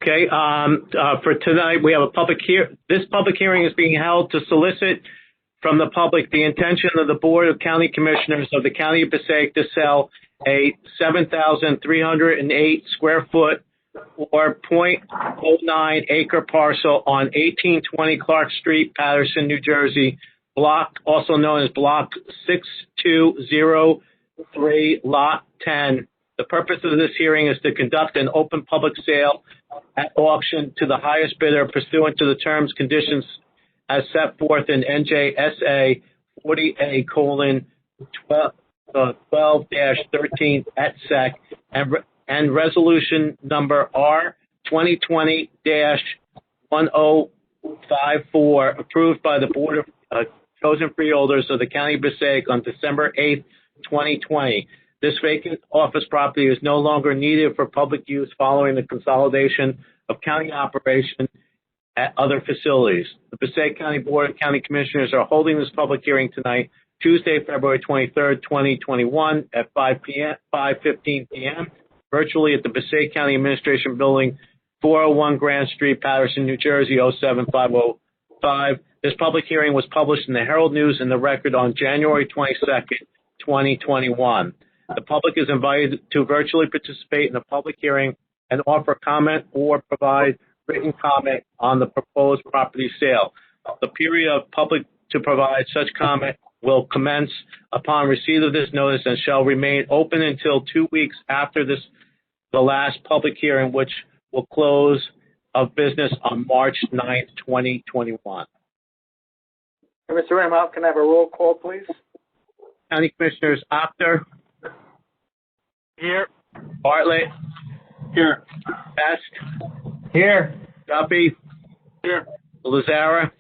Okay. For tonight, we have a public This public hearing is being held to solicit from the public the intention of the Board of County Commissioners of the County of Passaic to sell a 7,308 square foot or .09 acre parcel on 1820 Clark Street, Patterson, New Jersey, block, also known as Block 6203, Lot 10. The purpose of this hearing is to conduct an open public sale at auction to the highest bidder pursuant to the terms, conditions as set forth in NJSA 40A:12-13 et sec and resolution number R 2020-1054 approved by the Board of Chosen Freeholders of the County of Passaic on December 8th, 2020. This vacant office property is no longer needed for public use following the consolidation of county operation at other facilities. The Passaic County Board of County Commissioners are holding this public hearing tonight, Tuesday, February 23rd, 2021 at 5:15 p.m. virtually at the Passaic County Administration Building, 401 Grand Street, Patterson, New Jersey, 07505. This public hearing was published in the Herald News and the Record on January 22nd, 2021. The public is invited to virtually participate in the public hearing and offer comment or provide written comment on the proposed property sale. The period of public to provide such comment will commence upon receipt of this notice and shall remain open until 2 weeks after the last public hearing, which will close of business on March 9th, 2021. Hey, Mr. Imhoff, can I have a roll call, please? County Commissioners Apter. Here. Bartlett. Here. Best. Here. Duffy. Here. Lazara.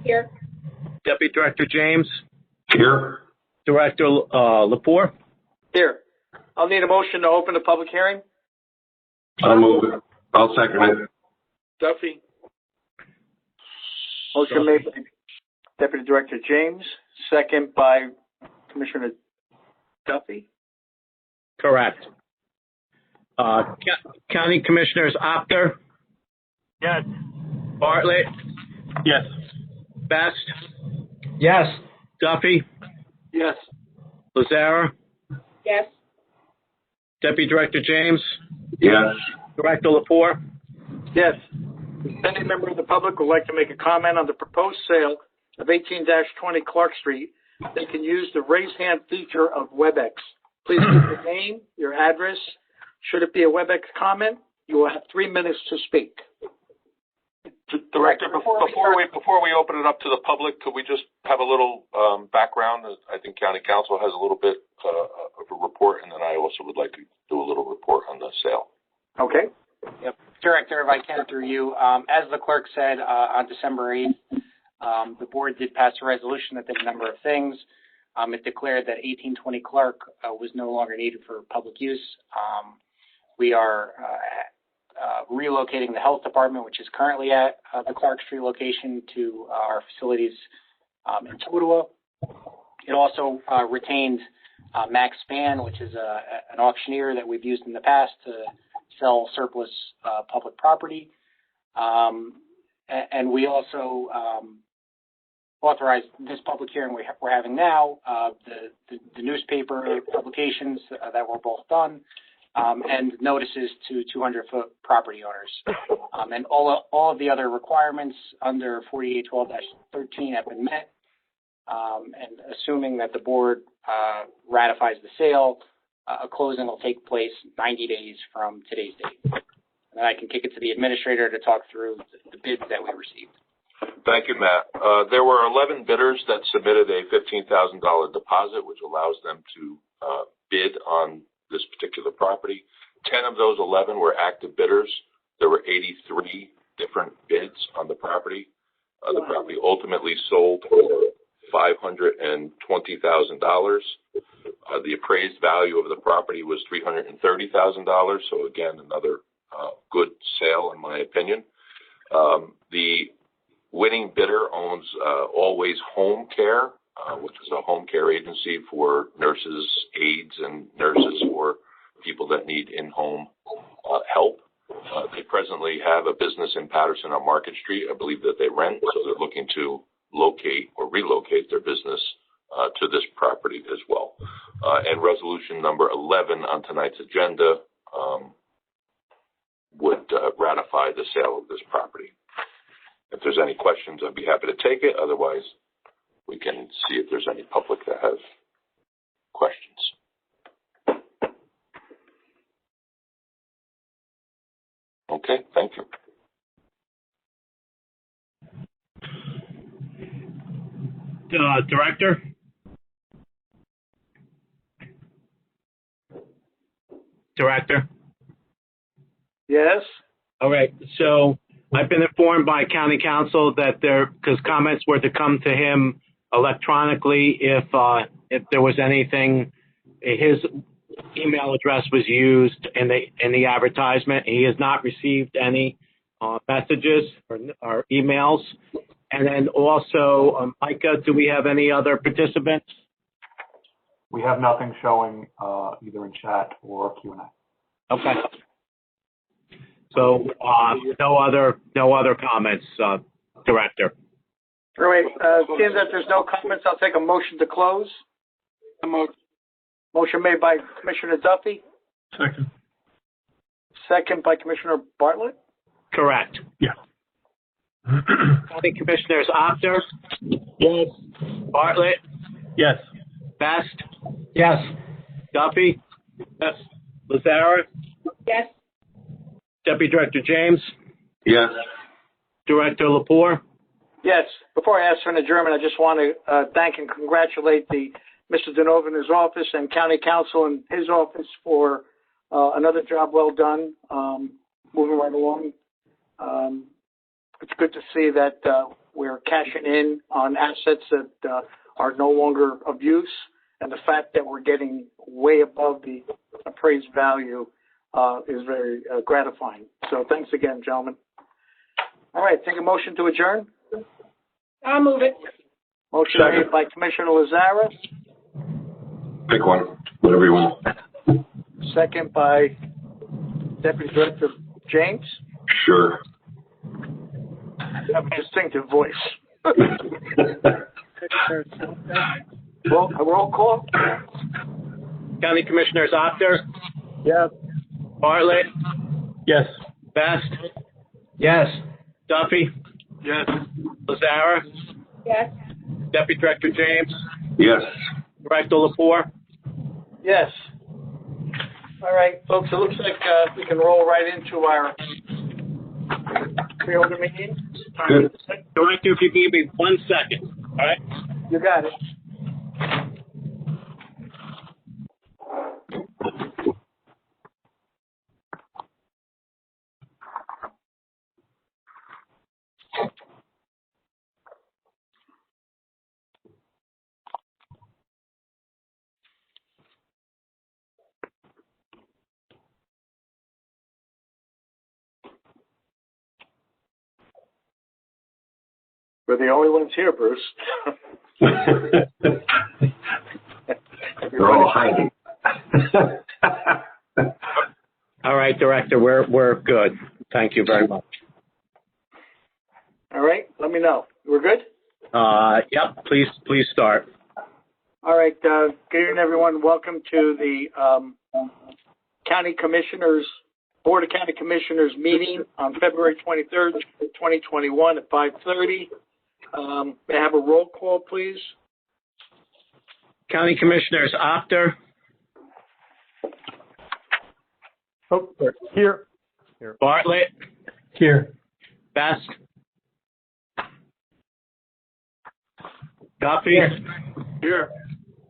Here. Deputy Director James. Here. Director Lepore. Here. I'll need a motion to open the public hearing. I'll move it. I'll second it. Duffy. Motion made by Deputy Director James, second by Commissioner Duffy. Correct. County Commissioners Apter. Yes. Bartlett. Yes. Best. Yes. Duffy. Yes. Lazara. Yes. Deputy Director James. Yes. Director Lepore. Yes. If any member of the public would like to make a comment on the proposed sale of 18-20 Clark Street, they can use the raise hand feature of WebEx. Please give your name, your address. Should it be a WebEx comment, you will have 3 minutes to speak. Director, before we open it up to the public, could we just have a little background? I think County Council has a little bit of a report, and then I also would like to do a little report on the sale. Okay. Yep. Director, if I can through you, as the clerk said on December 8th, the board did pass a resolution that did a number of things. It declared that 1820 Clark was no longer needed for public use. We are relocating the health department, which is currently at the Clark Street location, to our facilities in Totowa. It also retained Max Span, which is an auctioneer that we've used in the past to sell surplus public property. And we also authorized this public hearing we're having now, the newspaper publications that were both done, and notices to 200-foot property owners. And all of the other requirements under 4812-13 have been met. And assuming that the board ratifies the sale, a closing will take place 90 days from today's date. And then I can kick it to the administrator to talk through the bids that we received. Thank you, Matt. There were 11 bidders that submitted a $15,000 deposit, which allows them to bid on this particular property. 10 of those 11 were active bidders. There were 83 different bids on the property. The property ultimately sold for $520,000. The appraised value of the property was $330,000. So again, another good sale in my opinion. The winning bidder owns Always Home Care, which is a home care agency for nurses, aides, and nurses for people that need in-home help. They presently have a business in Patterson on Market Street. I believe that they rent, so they're looking to locate or relocate their business to this property as well. And resolution number 11 on tonight's agenda would ratify the sale of this property. If there's any questions, I'd be happy to take it. Otherwise, we can see if there's any public that has questions. Okay, thank you. Director? Director? Yes? All right, so I've been informed by County Council that because comments were to come to him electronically if there was anything, his email address was used in the advertisement. He has not received any messages or emails. And then also, Micah, do we have any other participants? We have nothing showing either in chat or Q&A. Okay. So no other comments, Director. All right, seeing that there's no comments, I'll take a motion to close. Motion made by Commissioner Duffy. Second. Second by Commissioner Bartlett. Correct. Yeah. County Commissioners Apter. Yes. Bartlett. Yes. Best. Yes. Duffy. Yes. Lazara. Yes. Deputy Director James. Yes. Director Lepore. Yes. Before I ask for an adjournment, I just want to thank and congratulate Mr. Denova in his office and County Council in his office for another job well done, moving right along. It's good to see that we're cashing in on assets that are no longer of use, and the fact that we're getting way above the appraised value is very gratifying. So thanks again, gentlemen. All right, take a motion to adjourn. I'll move it. Motion made by Commissioner Lazara, Pick one, whatever you want. second by Deputy Director James. Sure. You have a distinctive voice. Roll call. County Commissioners Apter. Yes. Bartlett. Yes. Best. Yes. Duffy. Yes. Lazara. Yes. Deputy Director James. Yes. Director Lepore. Yes. All right, folks, it looks like we can roll right into our pre-order meeting. Good. Director, if you give me 1 second, all right? You got it. We're the only ones here, Bruce. They're all hiding. All right, Director, we're good. Thank you very much. All right, let me know. We're good? Yep, please start. All right, good evening, everyone. Welcome to the Board of County Commissioners meeting on February 23rd, 2021 at 5:30. May I have a roll call, please? County Commissioners Apter. Oh, here. Bartlett. Here. Best. Duffy. Here.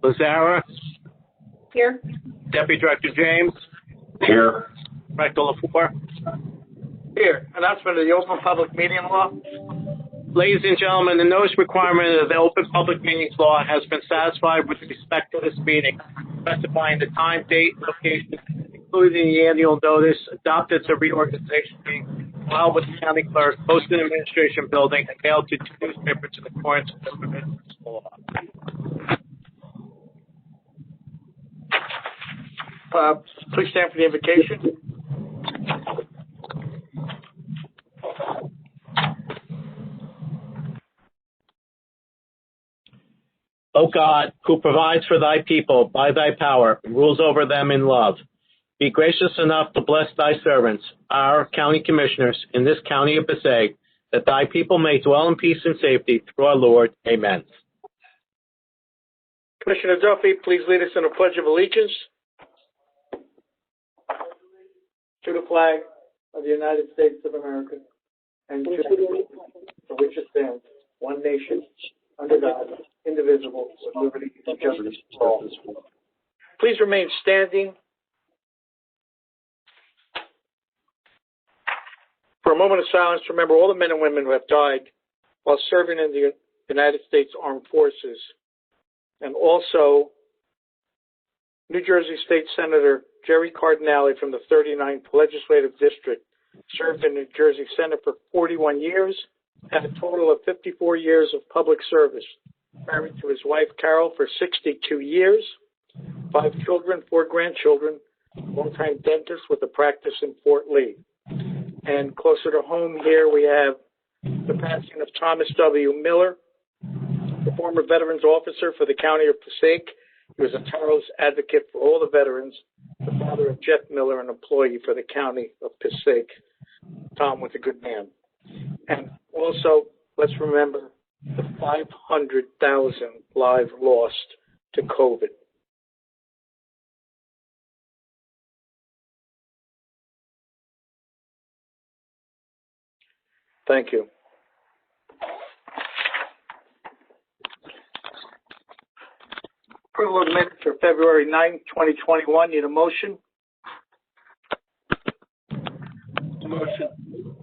Lazara. Here. Deputy Director James. Here. Director Lepore. Here. Announcement of the open public meeting law. Ladies and gentlemen, the notice requirement of the Open Public Meetings Law has been satisfied with respect to this meeting, specifying the time, date, and location, including the annual notice, adopted to reorganization meeting, filed with the county clerk, posted in the administration building, and mailed to two newspapers in accordance with the provisions of the law. Please stand for the invocation. O God, who provides for thy people by thy power, and rules over them in love, be gracious enough to bless thy servants, our county commissioners, in this county of Passaic, that thy people may dwell in peace and safety through our Lord. Amen. Commissioner Duffy, please lead us in a pledge of allegiance. To the flag of the United States of America and to the republic for which it stands, one nation, under God, indivisible, with liberty and justice for all. Please remain standing for a moment of silence to remember all the men and women who have died while serving in the United States Armed Forces, and also New Jersey State Senator Jerry Cardinale from the 39th Legislative District served in New Jersey Senate for 41 years, had a total of 54 years of public service. Married to his wife Carol for 62 years, 5 children, 4 grandchildren, longtime dentist with a practice in Fort Lee. And closer to home here we have the passing of Thomas W. Miller, the former Veterans Officer for the County of Passaic. He was a tireless advocate for all the veterans, the father of Jeff Miller, an employee for the County of Passaic. Tom was a good man. And also, let's remember the 500,000 lives lost to COVID. Thank you. Approval of the minutes for February 9th, 2021. Need a motion?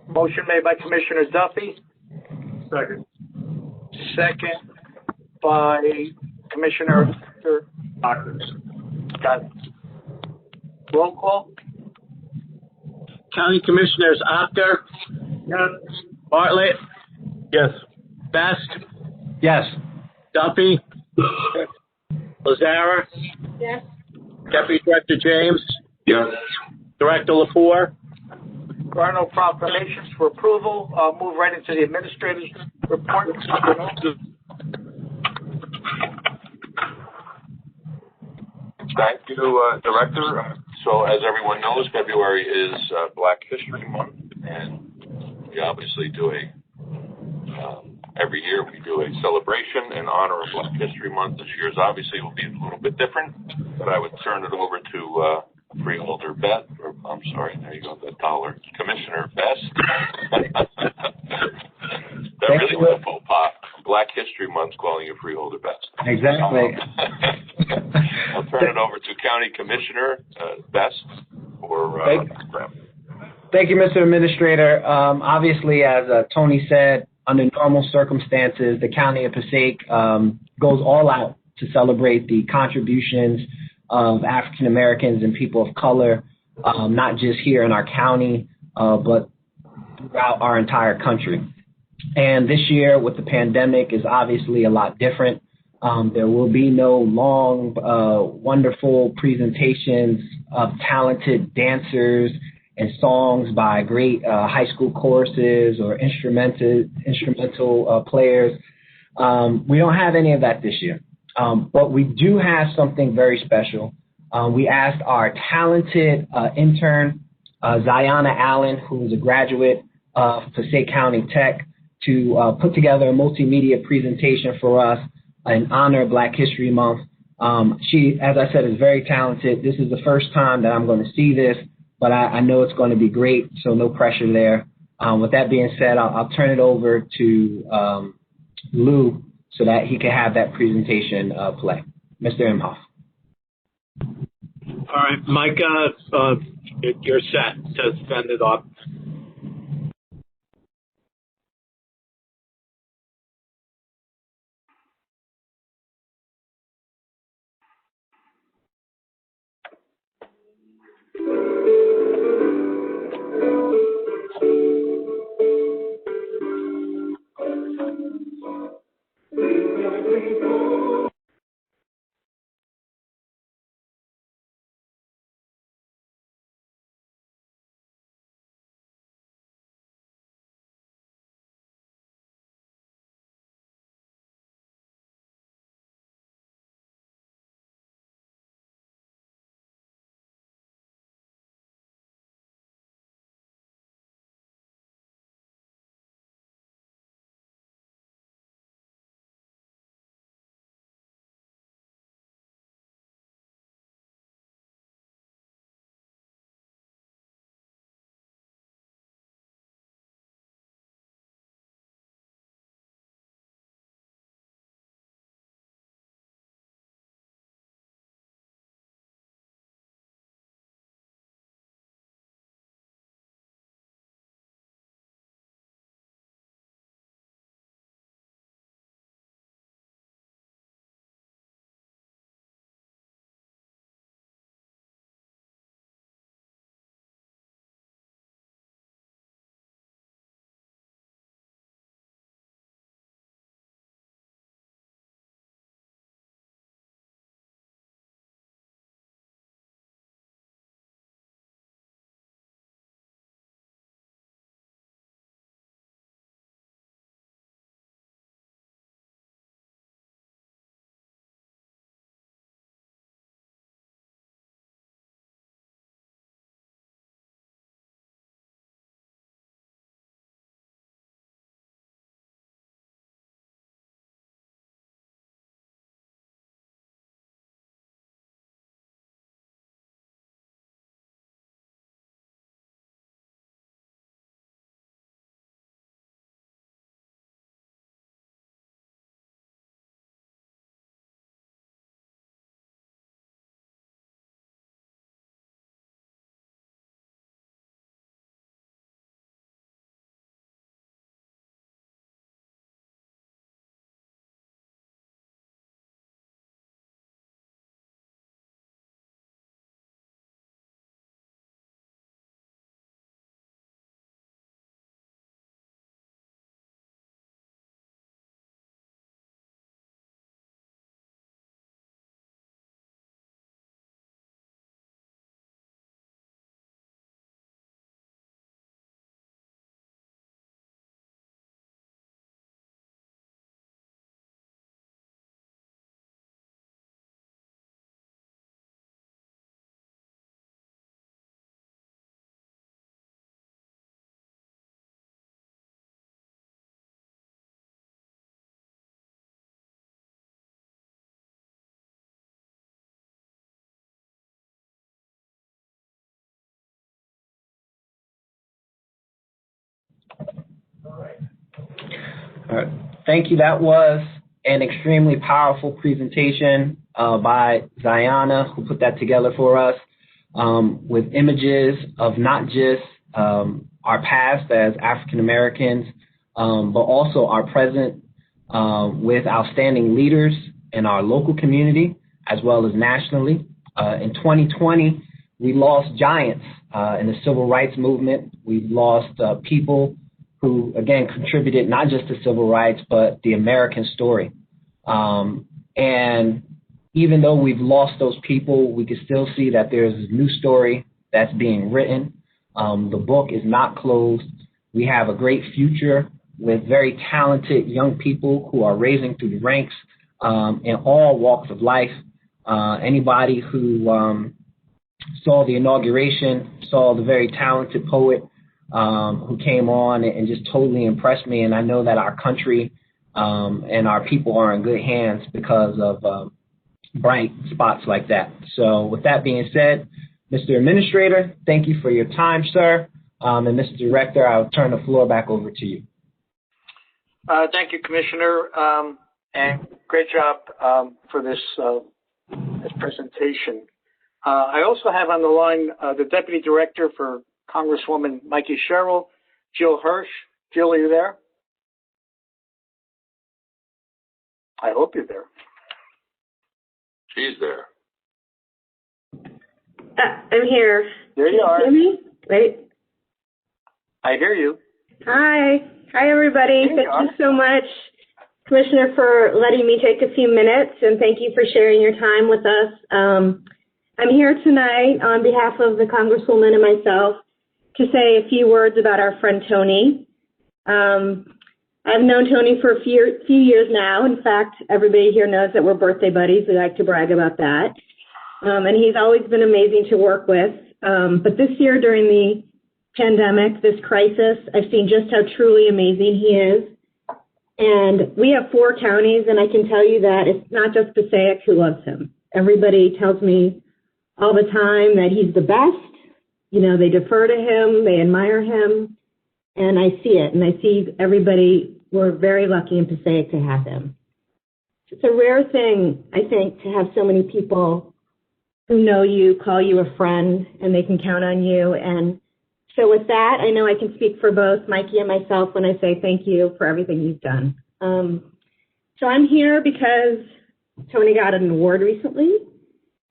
Motion made by Commissioner Duffy. Second. Second by Commissioner Doctor. Got it. Roll call. County Commissioners Apter, Yes. Bartlett, Yes. Best, Yes. Duffy, Lazara, Yes. Deputy Director James, Yes. Director LaFour. There are no proclamations for approval. I'll move right into the administrator's report. Thank you, Director. So as everyone knows, February is Black History Month, and we obviously do every year we do a celebration in honor of Black History Month. This year's obviously will be a little bit different, but I would turn it over to Freeholder Beth, or I'm sorry, there you go, the dollar, Commissioner Best. That really was a faux pas. Black History Month calling you Freeholder Best. Exactly. I'll turn it over to County Commissioner Best for Thank you, Mr. Administrator. Obviously, as Tony said, under normal circumstances, the County of Passaic goes all out to celebrate the contributions of African Americans and people of color, not just here in our county, but throughout our entire country. And this year, with the pandemic, is obviously a lot different. There will be no long, wonderful presentations of talented dancers and songs by great high school choruses or instrumental players. We don't have any of that this year. But we do have something very special. We asked our talented intern, Ziana Allen, who is a graduate of Passaic County Tech, to put together a multimedia presentation for us in honor of Black History Month. She, as I said, is very talented. This is the first time that I'm going to see this, but I know it's going to be great, so no pressure there. With that being said, I'll turn it over to Lou so that he can have that presentation play. Mr. Imhoff. All right, Micah, you're set to send it off. All right. Thank you. That was an extremely powerful presentation by Ziana, who put that together for us, with images of not just our past as African Americans, but also our present with outstanding leaders in our local community as well as nationally. In 2020, we lost giants in the civil rights movement. We've lost people who, again, contributed not just to civil rights, but the American story. And even though we've lost those people, we can still see that there's a new story that's being written. The book is not closed. We have a great future with very talented young people who are raising through the ranks in all walks of life. Anybody who saw the inauguration, saw the very talented poet who came on and just totally impressed me. And I know that our country and our people are in good hands because of bright spots like that. So with that being said, Mr. Administrator, thank you for your time, sir. And Mr. Director, I'll turn the floor back over to you. Thank you, Commissioner, and great job for this presentation. I also have on the line the Deputy Director for Congresswoman Mikey Sherrill, Jill Hirsch. Jill, are you there? I hope you're there. She's there. I'm here. There you are. Can you hear me? Wait. I hear you. Hi. Hi, everybody. There Thank you you so much, Commissioner, for letting me take a few minutes, and thank you for sharing your time with us. I'm here tonight on behalf of the Congresswoman and myself to say a few words about our friend Tony. I've known Tony for a few years now. In fact, everybody here knows that we're birthday buddies. We like to brag about that. And he's always been amazing to work with. But this year during the pandemic, this crisis, I've seen just how truly amazing he is. And we have 4 counties, and I can tell you that it's not just Passaic who loves him. Everybody tells me all the time that he's the best. You know, they defer to him, they admire him, and I see it. And I see everybody, we're very lucky in Passaic to have him. It's a rare thing, I think, to have so many people who know you, call you a friend, and they can count on you. And so with that, I know I can speak for both Mikey and myself when I say thank you for everything you've done. So I'm here because Tony got an award recently,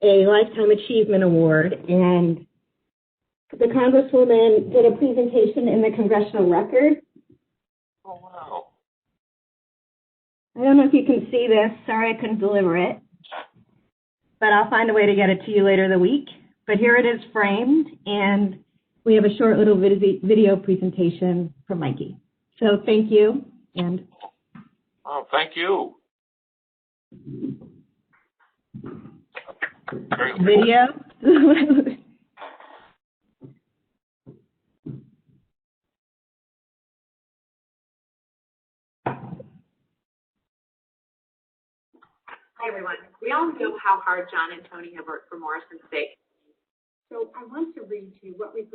a Lifetime Achievement Award, and the Congresswoman did a presentation in the Congressional Record. Oh, wow. I don't know if you can see this. Sorry I couldn't deliver it. But I'll find a way to get it to you later in the week. But here it is framed, and we have a short little video presentation from Mikey. So thank you. And Oh, thank you. video. Hi, everyone. We all know how hard John and Tony have worked for Morrison State. So I want to read to you what we've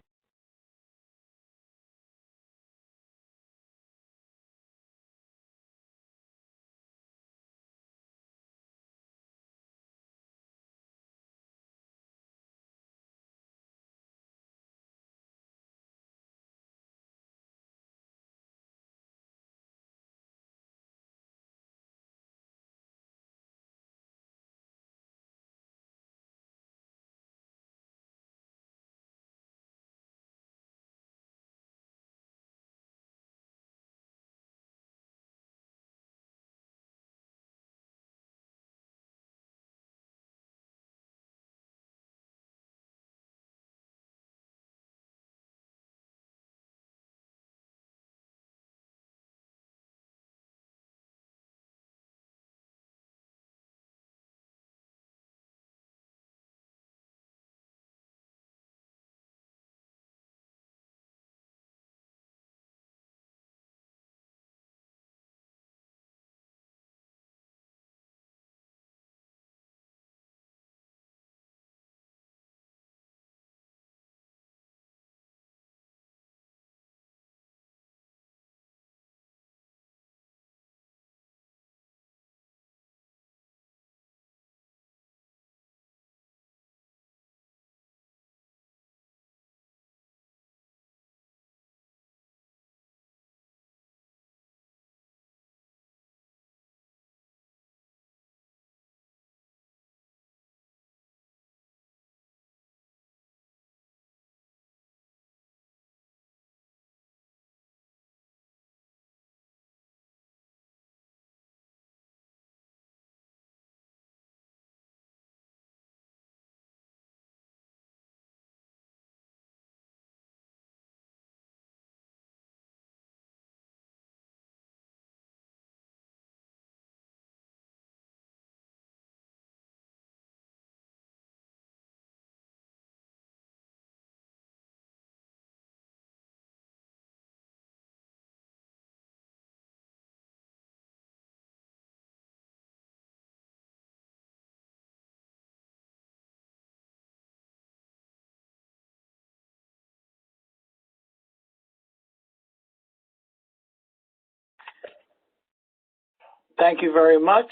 Thank you very much.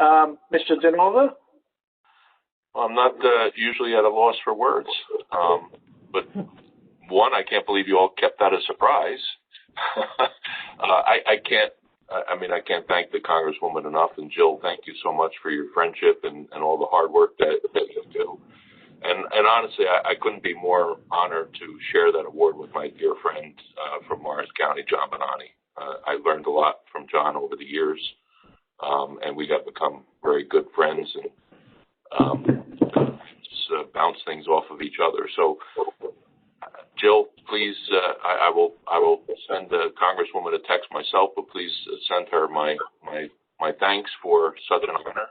Mr. DeNova? I'm not usually at a loss for words, but one, I can't believe you all kept that a surprise. I can't thank the Congresswoman enough. And Jill, thank you so much for your friendship and all the hard work that you do. And honestly, I couldn't be more honored to share that award with my dear friend from Morris County, John Bonanni. I learned a lot from John over the years, and we got become very good friends and just bounce things off of each other. So, Jill, please, I will send the Congresswoman a text myself, but please send her my thanks for such an honor.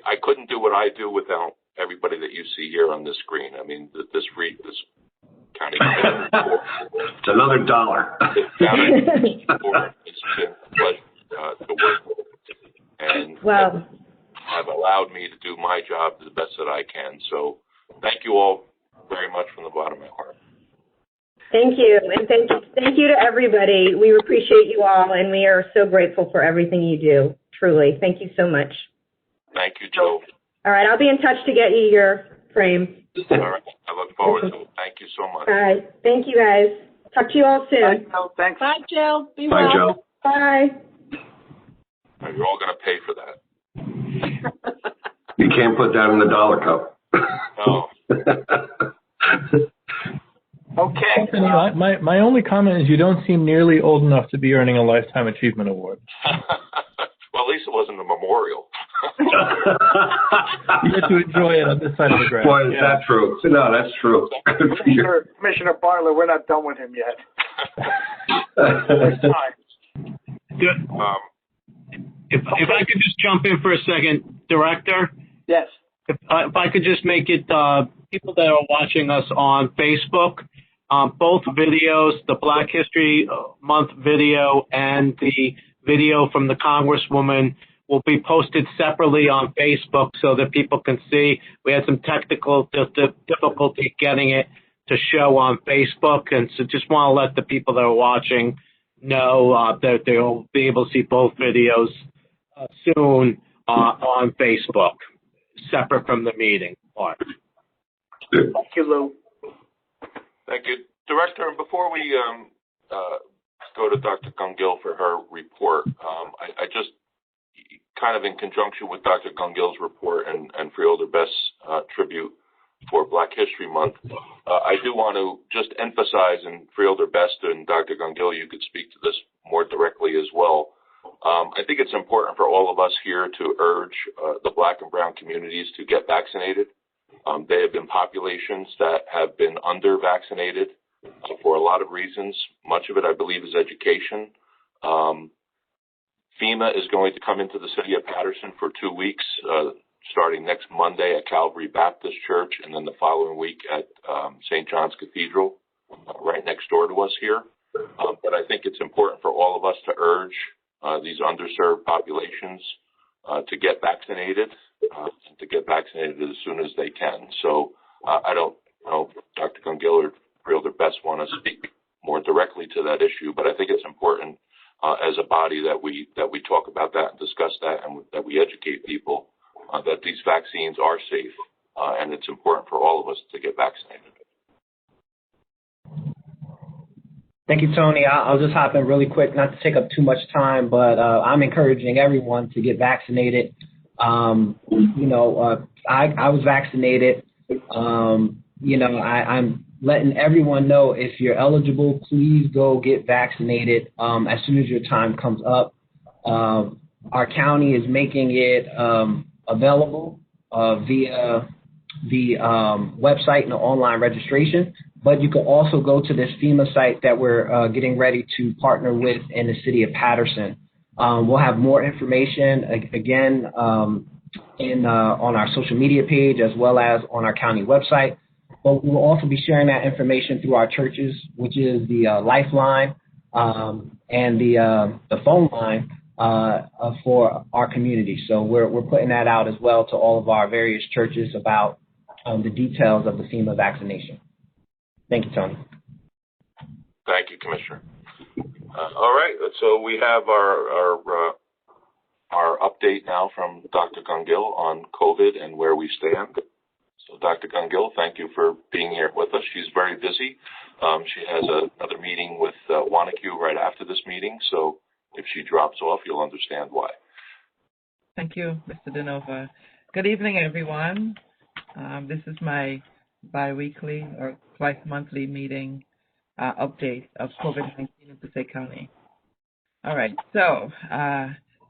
I couldn't do what I do without everybody that you see here on this screen. I mean, this county. It's another $1. It's been a pleasure to work with, and have allowed me to do my job the best that I can. So, thank you all very much from the bottom of my heart. Thank you, and thank you to everybody. We appreciate you all, and we are so grateful for everything you do. Truly, thank you so much. Thank you, Joe. All right, I'll be in touch to get you your frame. All right, I look forward to it. Thank you so much. All right, thank you guys. Talk to you all soon. Bye, Joe. Thanks. Bye, Jill. Be Bye, well. Joe. Bye. You're all going to pay for that. You can't put that in the dollar cup. No. Okay. My only comment is you don't seem nearly old enough to be earning a Lifetime Achievement Award. Well, at least it wasn't a memorial. You get to enjoy it on this side of the ground. Boy, is that true. No, that's true. Commissioner Bartlett, we're not done with him yet. There's time. Good. If I could just jump in for a second, Director. Yes. If I could just make it people that are watching us on Facebook, both videos, the Black History Month video and the video from the Congresswoman will be posted separately on Facebook so that people can see. We had some technical difficulty getting it to show on Facebook, and so just want to let the people that are watching know that they'll be able to see both videos soon on Facebook, separate from the meeting part. Thank you, Lou. Thank you, Director. And before we go to Dr. Gungil for her report, I just kind of in conjunction with Dr. Gungil's report and Freeholder Best's tribute for Black History Month, I do want to just emphasize, and Freeholder Best and Dr. Gungil, you could speak to this more directly as well. I think it's important for all of us here to urge the Black and Brown communities to get vaccinated. They have been populations that have been under-vaccinated for a lot of reasons. Much of it, I believe, is education. FEMA is going to come into the city of Paterson for 2 weeks, starting next Monday at Calvary Baptist Church, and then the following week at St. John's Cathedral, right next door to us here. But I think it's important for all of us to urge these underserved populations to get vaccinated, and to get vaccinated as soon as they can. So I don't know if Dr. Gungil or Freeholder Best want to speak more directly to that issue, but I think it's important as a body that we talk about that and discuss that, and that we educate people that these vaccines are safe, and it's important for all of us to get vaccinated. Thank you, Tony. I'll just hop in really quick, not to take up too much time, but I'm encouraging everyone to get vaccinated. I was vaccinated. I'm letting everyone know, if you're eligible, please go get vaccinated as soon as your time comes up. Our county is making it available via the website and the online registration, but you can also go to this FEMA site that we're getting ready to partner with in the city of Paterson. We'll have more information again on our social media page, as well as on our county website. But we'll also be sharing that information through our churches, which is the Lifeline and the phone line for our community. So we're putting that out as well to all of our various churches about the details of the FEMA vaccination. Thank you, Tony. Thank you, Commissioner. All right, so we have our our update now from Dr. Gungil on COVID and where we stand. So Dr. Gungil, thank you for being here with us. She's very busy. She has another meeting with Wanacue right after this meeting, so if she drops off, you'll understand why. Thank you, Mr. DeNova. Good evening, everyone. This is my bi-weekly or twice-monthly meeting update of COVID-19 in Passaic County. All right, so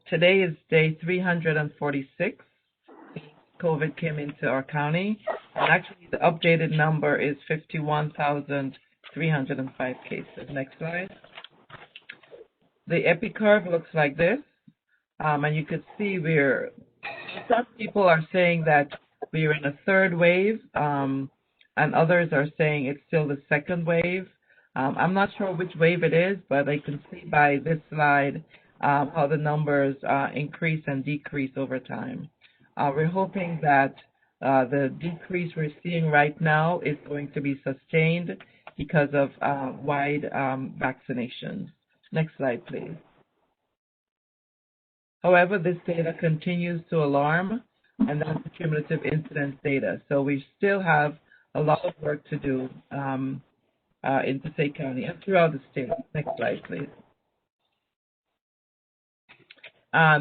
today is day 346. COVID came into our county, and actually the updated number is 51,305 cases. Next slide. The epi curve looks like this, and you could see some people are saying that we're in a third wave, and others are saying it's still the second wave. I'm not sure which wave it is, but I can see by this slide how the numbers increase and decrease over time. We're hoping that the decrease we're seeing right now is going to be sustained because of wide vaccinations. Next slide, please. However, this data continues to alarm, and that's the cumulative incidence data. So we still have a lot of work to do in Passaic County and throughout the state. Next slide, please.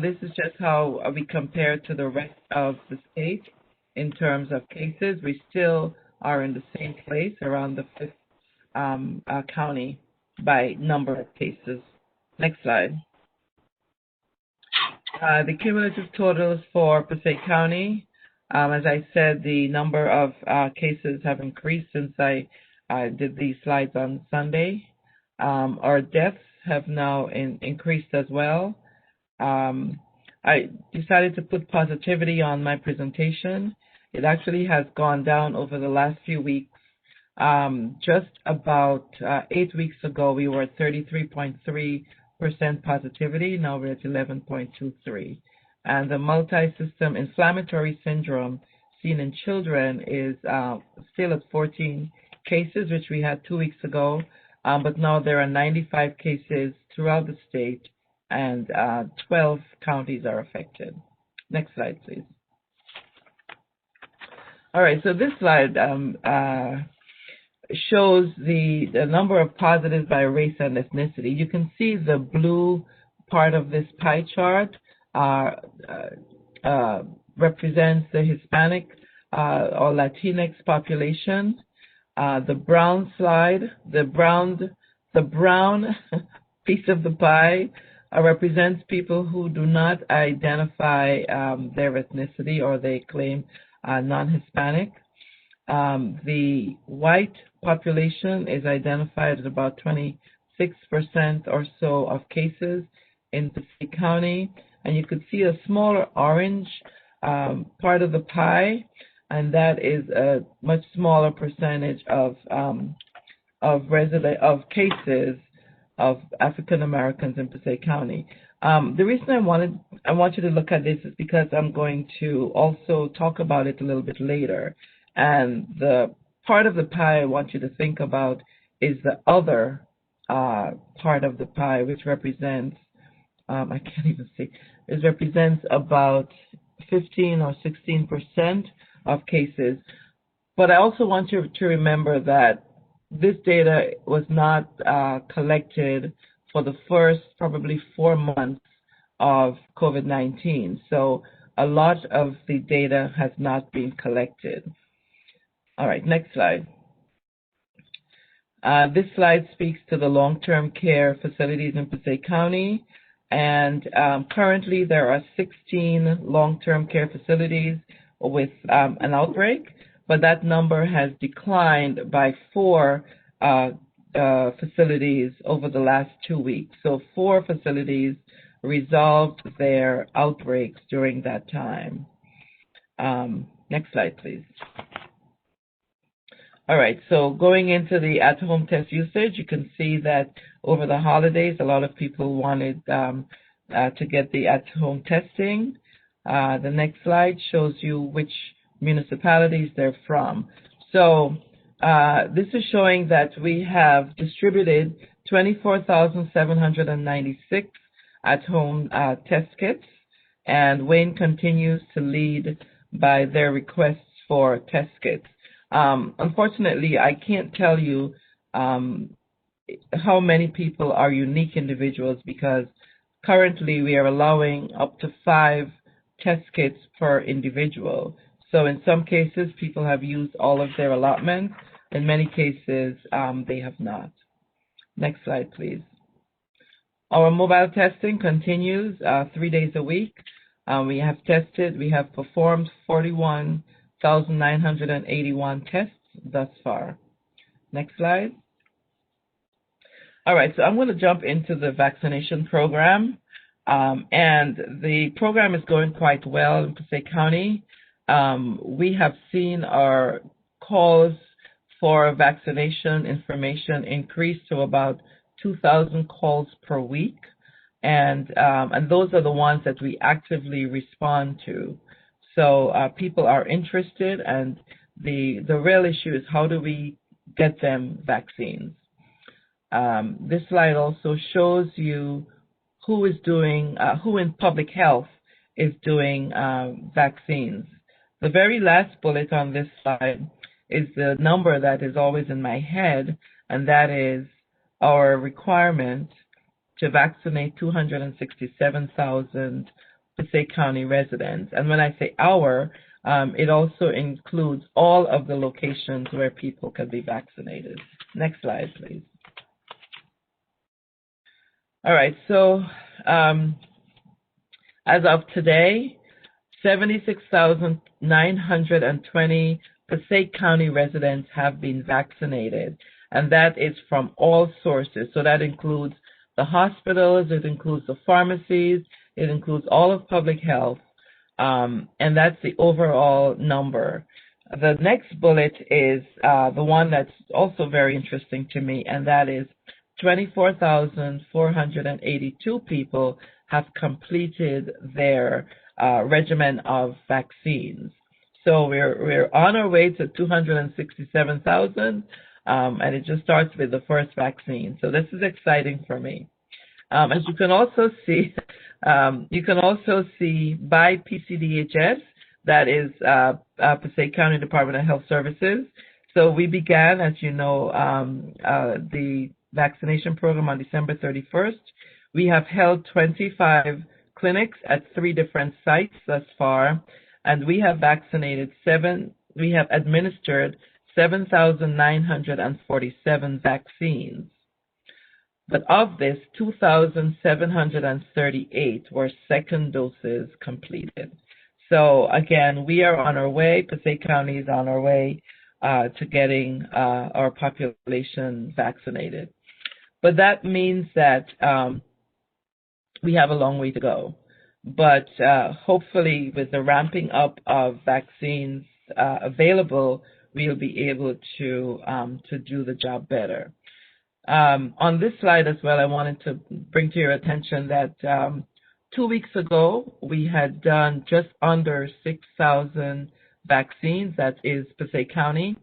This is just how we compare to the rest of the state in terms of cases. We still are in the same place, around the 5th county by number of cases. Next slide. The cumulative totals for Passaic County, as I said, the number of cases have increased since I did these slides on Sunday. Our deaths have now increased as well. I decided to put positivity on my presentation. It actually has gone down over the last few weeks. Just about 8 weeks ago, we were at 33.3% positivity. Now we're at 11.23. And the multi-system inflammatory syndrome seen in children is still at 14 cases, which we had 2 weeks ago. But now there are 95 cases throughout the state, and 12 counties are affected. Next slide, please. All right, so this slide shows the number of positives by race and ethnicity. You can see the blue part of this pie chart represents the Hispanic or Latinx population. The brown slide, the brown piece of the pie represents people who do not identify their ethnicity or they claim non-Hispanic. The white population is identified at about 26% or so of cases in Passaic County, and you could see a smaller orange part of the pie, and that is a much smaller percentage of cases of African Americans in Passaic County. The reason I want you to look at this is because I'm going to also talk about it a little bit later. And the part of the pie I want you to think about is the other part of the pie, which represents, I can't even see, it represents about 15 or 16% of cases. But I also want you to remember that this data was not collected for the first probably 4 months of COVID-19. So a lot of the data has not been collected. All right, next slide. This slide speaks to the long-term care facilities in Passaic County. And currently there are 16 long-term care facilities with an outbreak, but that number has declined by 4 facilities over the last 2 weeks. So 4 facilities resolved their outbreaks during that time. Next slide, please. All right, so going into the at-home test usage, you can see that over the holidays, a lot of people wanted to get the at-home testing. The next slide shows you which municipalities they're from. So this is showing that we have distributed 24,796 at-home test kits and Wayne continues to lead by their requests for test kits. Unfortunately, I can't tell you how many people are unique individuals because currently we are allowing up to 5 test kits per individual. So in some cases, people have used all of their allotments. In many cases, they have not. Next slide, please. Our mobile testing continues 3 days a week. We have performed 41,981 tests thus far. Next slide. All right, so I'm going to jump into the vaccination program. And the program is going quite well in Passaic County. We have seen our calls for vaccination information increase to about 2,000 calls per week. And those are the ones that we actively respond to. So people are interested, and the real issue is how do we get them vaccines. This slide also shows you who in public health is doing vaccines. The very last bullet on this slide is the number that is always in my head, and that is our requirement to vaccinate 267,000 Passaic County residents. And when I say our, it also includes all of the locations where people can be vaccinated. Next slide, please. All right, so as of today, 76,920 Passaic County residents have been vaccinated, and that is from all sources. So that includes the hospitals, it includes the pharmacies, it includes all of public health, and that's the overall number. The next bullet is the one that's also very interesting to me, and that is 24,482 people have completed their regimen of vaccines. So we're on our way to 267,000, and it just starts with the first vaccine. So this is exciting for me. As you can also see, by PCDHS, that is Passaic County Department of Health Services. So we began, as you know, the vaccination program on December 31st. We have held 25 clinics at 3 different sites thus far, and we have administered 7,947 vaccines. But of this, 2,738 were second doses completed. So again, we are on our way. Passaic County is on our way to getting our population vaccinated. But that means that we have a long way to go. But hopefully with the ramping up of vaccines available, we'll be able to do the job better. On this slide as well, I wanted to bring to your attention that 2 weeks ago, we had done just under 6,000 vaccines, that is Passaic County,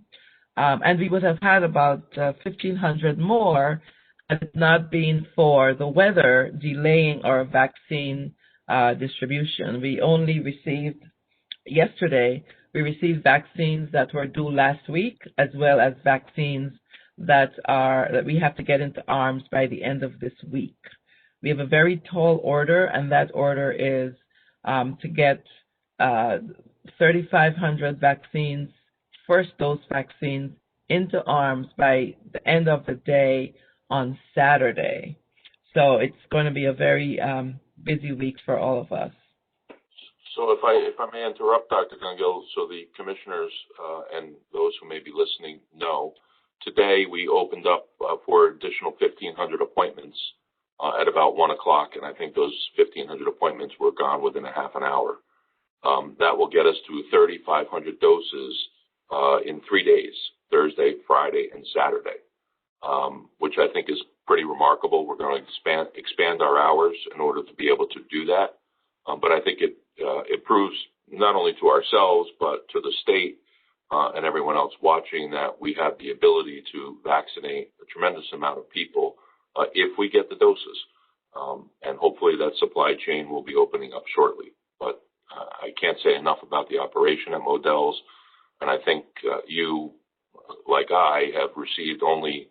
and we would have had about 1,500 more had it not been for the weather delaying our vaccine distribution. We only received, yesterday, we received vaccines that were due last week, as well as vaccines that we have to get into arms by the end of this week. We have a very tall order, and that order is to get 3,500 vaccines, first dose vaccines, into arms by the end of the day on Saturday. So it's going to be a very busy week for all of us. So if I may interrupt, Dr. Gungil, so the commissioners and those who may be listening know, today we opened up for additional 1,500 appointments at about 1 o'clock, and I think those 1,500 appointments were gone within a half an hour. That will get us to 3,500 doses in 3 days, Thursday, Friday, and Saturday, which I think is pretty remarkable. We're going to expand our hours in order to be able to do that. But I think it proves not only to ourselves, but to the state and everyone else watching that we have the ability to vaccinate a tremendous amount of people if we get the doses. And hopefully that supply chain will be opening up shortly. But I can't say enough about the operation at Modell's, and I think you, like I, have received only,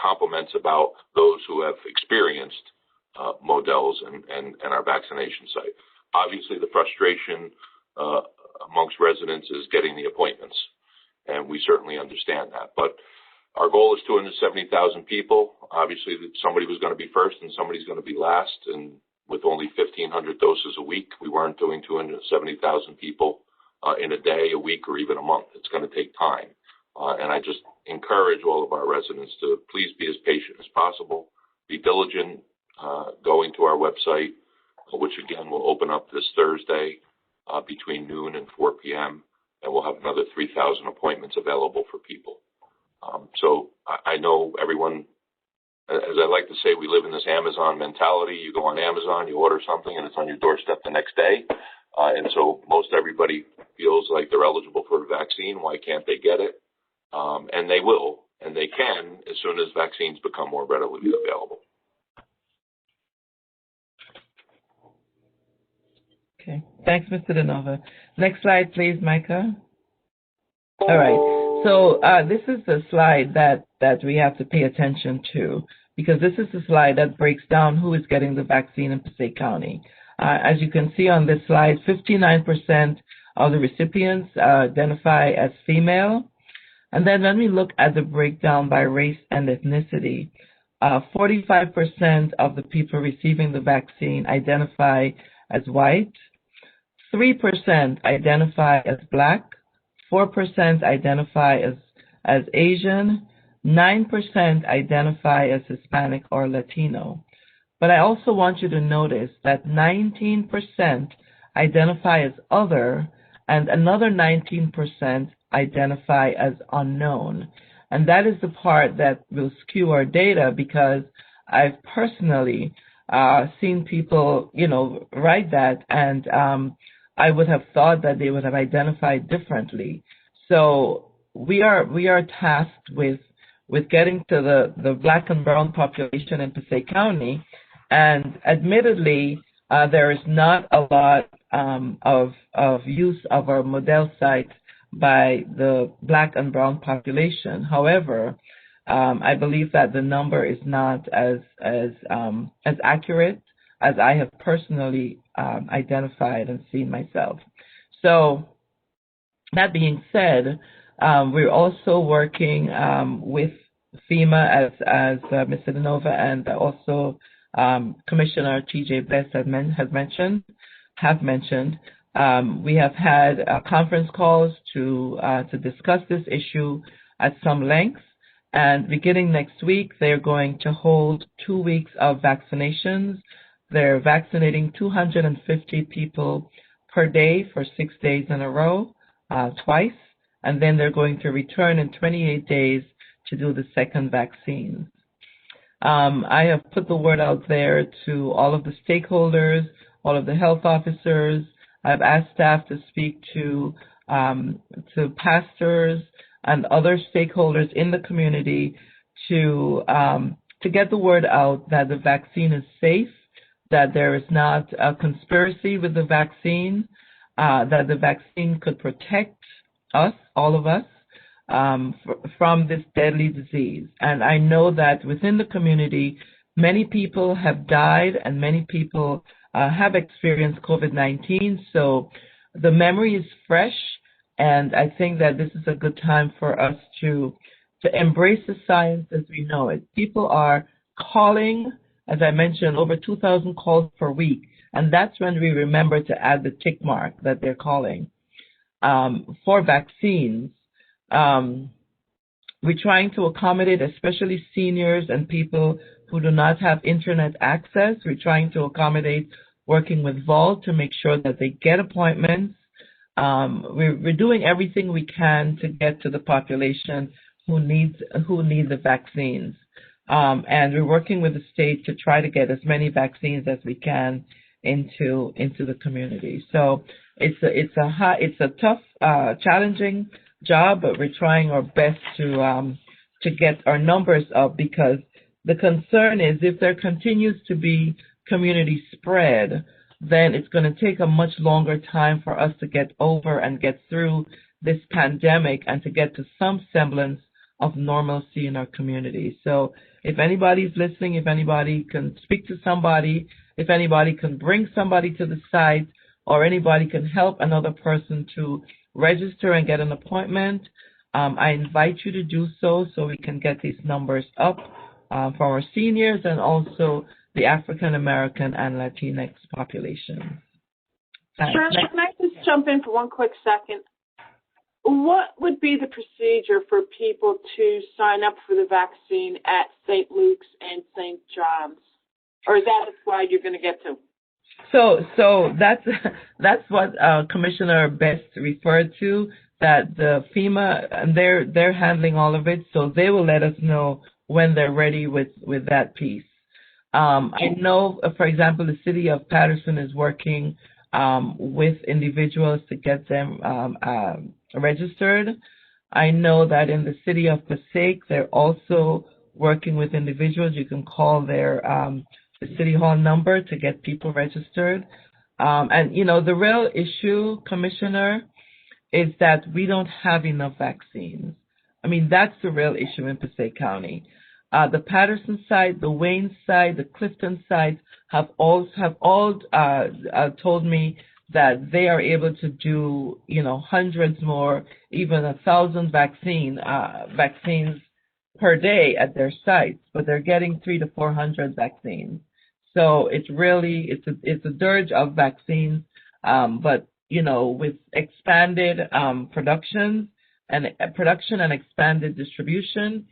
compliments about those who have experienced Modell's and our vaccination site. Obviously, the frustration amongst residents is getting the appointments, and we certainly understand that. But our goal is 270,000 people. Obviously, somebody was going to be first and somebody's going to be last, and with only 1,500 doses a week, we weren't doing 270,000 people in a day, a week, or even a month. It's going to take time. And I just encourage all of our residents to please be as patient as possible, be diligent, going to our website, which again will open up this Thursday between noon and 4 p.m., and we'll have another 3,000 appointments available for people. So I know everyone, as I like to say, we live in this Amazon mentality. You go on Amazon, you order something, and it's on your doorstep the next day. And so most everybody feels like they're eligible for a vaccine. Why can't they get it? And they will, and they can, as soon as vaccines become more readily available. Okay. Thanks, Mr. DeNova. Next slide, please, Micah. All right. So this is the slide that we have to pay attention to, because this is the slide that breaks down who is getting the vaccine in Passaic County. As you can see on this slide, 59% of the recipients identify as female. And then when we look at the breakdown by race and ethnicity, 45% of the people receiving the vaccine identify as white, 3% identify as black, 4% identify as Asian, 9% identify as Hispanic or Latino. But I also want you to notice that 19% identify as other, and another 19% identify as unknown. And that is the part that will skew our data, because I've personally seen people, write that, and I would have thought that they would have identified differently. So we are tasked with getting to the black and brown population in Passaic County, and admittedly, there is not a lot of use of our Modell site by the black and brown population. However, I believe that the number is not as accurate as I have personally identified and seen myself. So that being said, we're also working with FEMA, as Mr. DeNova and also Commissioner T.J. Best have mentioned. We have had conference calls to discuss this issue at some length. And beginning next week, they're going to hold 2 weeks of vaccinations. They're vaccinating 250 people per day for 6 days in a row, twice. And then they're going to return in 28 days to do the second vaccine. I have put the word out there to all of the stakeholders, all of the health officers. I've asked staff to speak to pastors and other stakeholders in the community to get the word out that the vaccine is safe, that there is not a conspiracy with the vaccine, that the vaccine could protect us, all of us, from this deadly disease. And I know that within the community, many people have died and many people have experienced COVID-19. So the memory is fresh, and I think that this is a good time for us to embrace the science as we know it. People are calling, as I mentioned, over 2,000 calls per week, and that's when we remember to add the tick mark that they're calling for vaccines. We're trying to accommodate especially seniors and people who do not have internet access. We're trying to accommodate working with Vault to make sure that they get appointments. We're doing everything we can to get to the population who need the vaccines. And we're working with the state to try to get as many vaccines as we can into the community. So it's a tough, challenging job, but we're trying our best to get our numbers up, because the concern is if there continues to be community spread, then it's going to take a much longer time for us to get over and get through this pandemic and to get to some semblance of normalcy in our community. So if anybody's listening, if anybody can speak to somebody, if anybody can bring somebody to the site, or anybody can help another person to register and get an appointment, I invite you to do so we can get these numbers up for our seniors and also the African American and Latinx population. Sharon, can I just jump in for one quick second? What would be the procedure for people to sign up for the vaccine at St. Luke's and St. John's? Or is that a slide you're going to get to? So that's what Commissioner Best referred to, that the FEMA, and they're handling all of it, so they will let us know when they're ready with that piece. I know, for example, the city of Patterson is working with individuals to get them registered. I know that in the city of Passaic, they're also working with individuals. You can call their the City Hall number to get people registered. And, you know, the real issue, Commissioner, is that we don't have enough vaccines. I mean, that's the real issue in Passaic County. The Patterson site, the Wayne site, the Clifton site have all told me that they are able to do, you know, hundreds more, even 1,000 vaccines per day at their sites, but they're getting 300 to 400 vaccines. So it's really it's a dirge of vaccines, but you know, with expanded production and expanded distribution,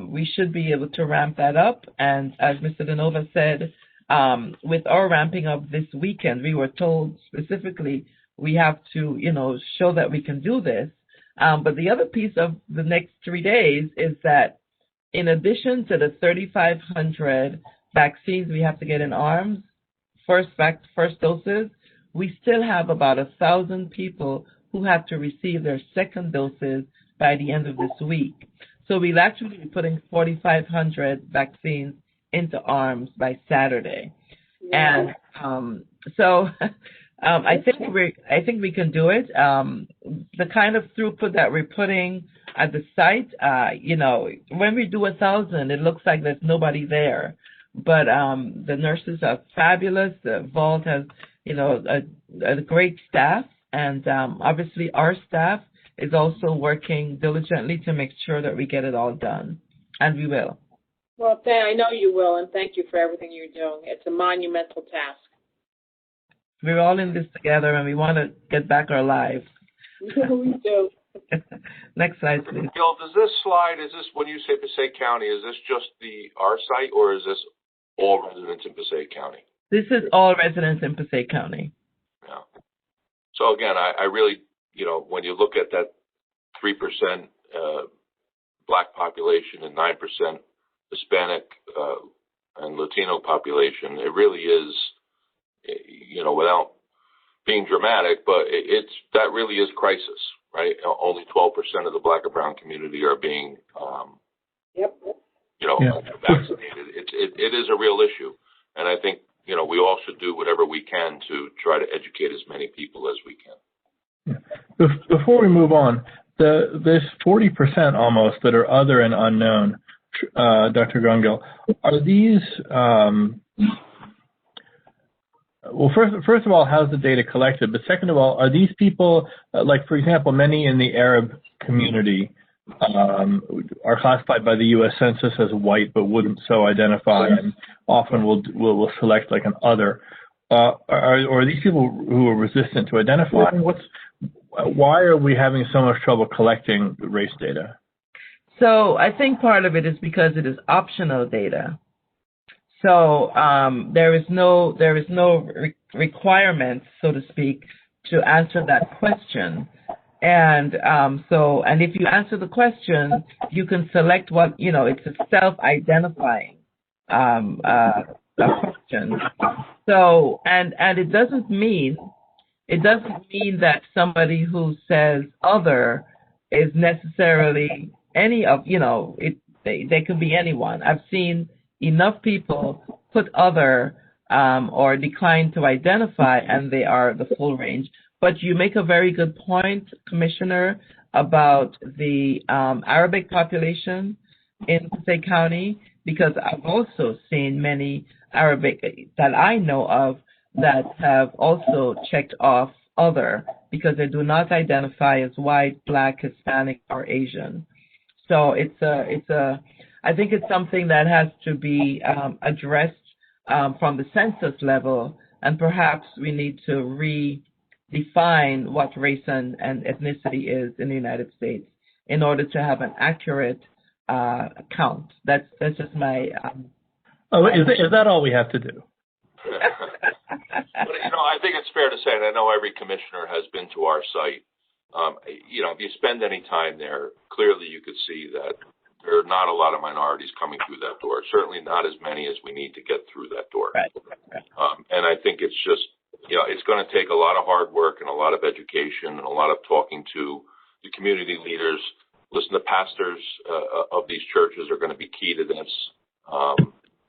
we should be able to ramp that up. And as Mr. DeNova said, with our ramping up this weekend, we were told specifically we have to, you know, show that we can do this. But the other piece of the next 3 days is that in addition to the 3,500 vaccines we have to get in arms, first doses, we still have about 1,000 people who have to receive their second doses by the end of this week. So we'll actually be putting 4,500 vaccines into arms by Saturday. Yeah. And I think we can do it. The kind of throughput that we're putting at the site, you know, when we do 1,000, it looks like there's nobody there. But the nurses are fabulous. The vault has, you know, a great staff, and obviously our staff is also working diligently to make sure that we get it all done, and we will. Well, I know you will, and thank you for everything you're doing. It's a monumental task. We're all in this together, and we want to get back our lives. We do. Next slide, please. Gil, does this slide, when you say Passaic County, is this just our site, or is this all residents in Passaic County? This is all residents in Passaic County. Yeah. So again, I really, you know, when you look at that 3% Black population and 9% Hispanic and Latino population, it really is, you know, without being dramatic, but that really is crisis, right? Only 12% of the Black or brown community are being, you know, vaccinated. It is a real issue, and I think, you know, we all should do whatever we can to try to educate as many people as we can. Yeah. Before we move on, this 40% almost that are other and unknown, Dr. Grungel, are these? Well, first of all, how's the data collected? But second of all, are these people, like, for example, many in the Arab community are classified by the U.S. Census as white, but wouldn't so identify, and often will select like an other. Are these people who are resistant to identifying? Why are we having so much trouble collecting race data? So I think part of it is because it is optional data. So there is no requirement, so to speak, to answer that question. And and if you answer the question, you can select what, you know, it's a self-identifying question. So and it doesn't mean that somebody who says other is necessarily any of, you know, they could be anyone. I've seen enough people put other or decline to identify, and they are the full range. But you make a very good point, Commissioner, about the Arabic population in Passaic County, because I've also seen many Arabic that I know of that have also checked off other because they do not identify as white, black, Hispanic, or Asian. So I think it's something that has to be addressed from the census level, and perhaps we need to redefine what race and ethnicity is in the United States in order to have an accurate count. That's just my. Is that all we have to do? But, I think it's fair to say, and I know every commissioner has been to our site. If you spend any time there, clearly you could see that there are not a lot of minorities coming through that door. Certainly not as many as we need to get through that door. Right. And I think it's just, it's going to take a lot of hard work and a lot of education and a lot of talking to the community leaders. Listen, the pastors of these churches are going to be key to this.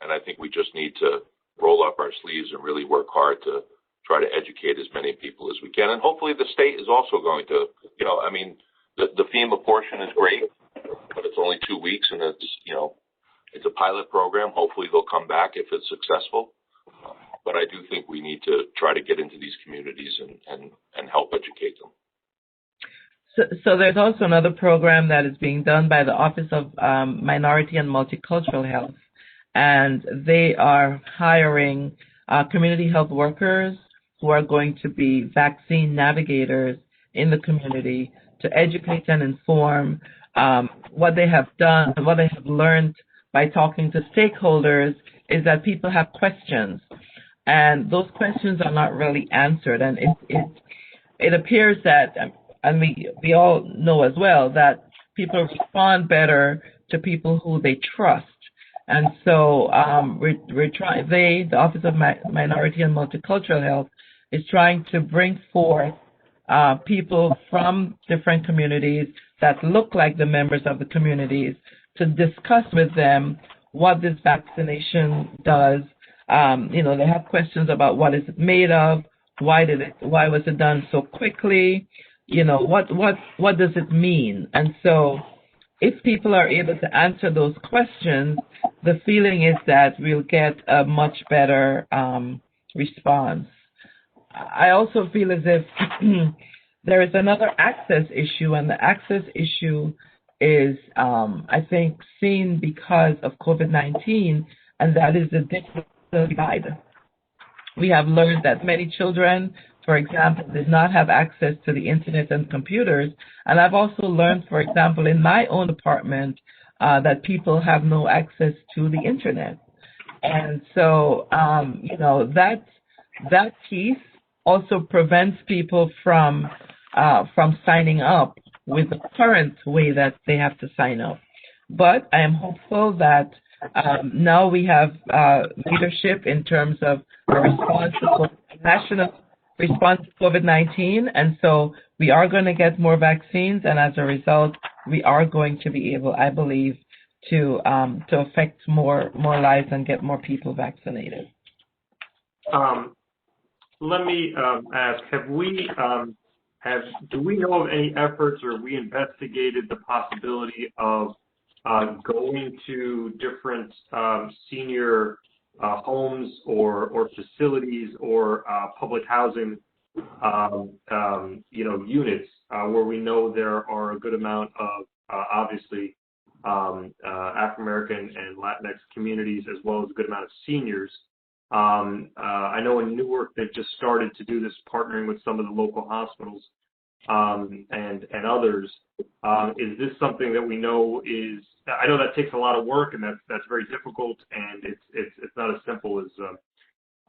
And I think we just need to roll up our sleeves and really work hard to try to educate as many people as we can. And hopefully the state is also going to, the FEMA portion is great, but it's only 2 weeks and it's a pilot program. Hopefully they'll come back if it's successful. But I do think we need to try to get into these communities and help educate them. So there's also another program that is being done by the Office of Minority and Multicultural Health, and they are hiring community health workers who are going to be vaccine navigators in the community to educate and inform what they have done, what they have learned by talking to stakeholders is that people have questions, and those questions are not really answered. And it appears that, and we all know as well, that people respond better to people who they trust. And so we're trying. The Office of Minority and Multicultural Health is trying to bring forth people from different communities that look like the members of the communities to discuss with them what this vaccination does. They have questions about what is it made of, why was it done so quickly, what does it mean? And so if people are able to answer those questions, the feeling is that we'll get a much better response. I also feel as if there is another access issue, and the access issue is, I think, seen because of COVID-19, and that is the digital divide. We have learned that many children, for example, did not have access to the internet and computers. And I've also learned, for example, in my own apartment, that people have no access to the internet. And so, that piece also prevents people from signing up with the current way that they have to sign up. But I am hopeful that now we have leadership in terms of a response to national response to COVID-19, and so we are going to get more vaccines, and as a result, we are going to be able, I believe, to affect more lives and get more people vaccinated. Let me ask: do we know of any efforts, or we investigated the possibility of going to different senior homes or facilities or public housing, units where we know there are a good amount of obviously African American and Latinx communities, as well as a good amount of seniors. I know in Newark they've just started to do this, partnering with some of the local hospitals and others. Is this something that we know is? I know that takes a lot of work, and that's very difficult, and it's not as simple as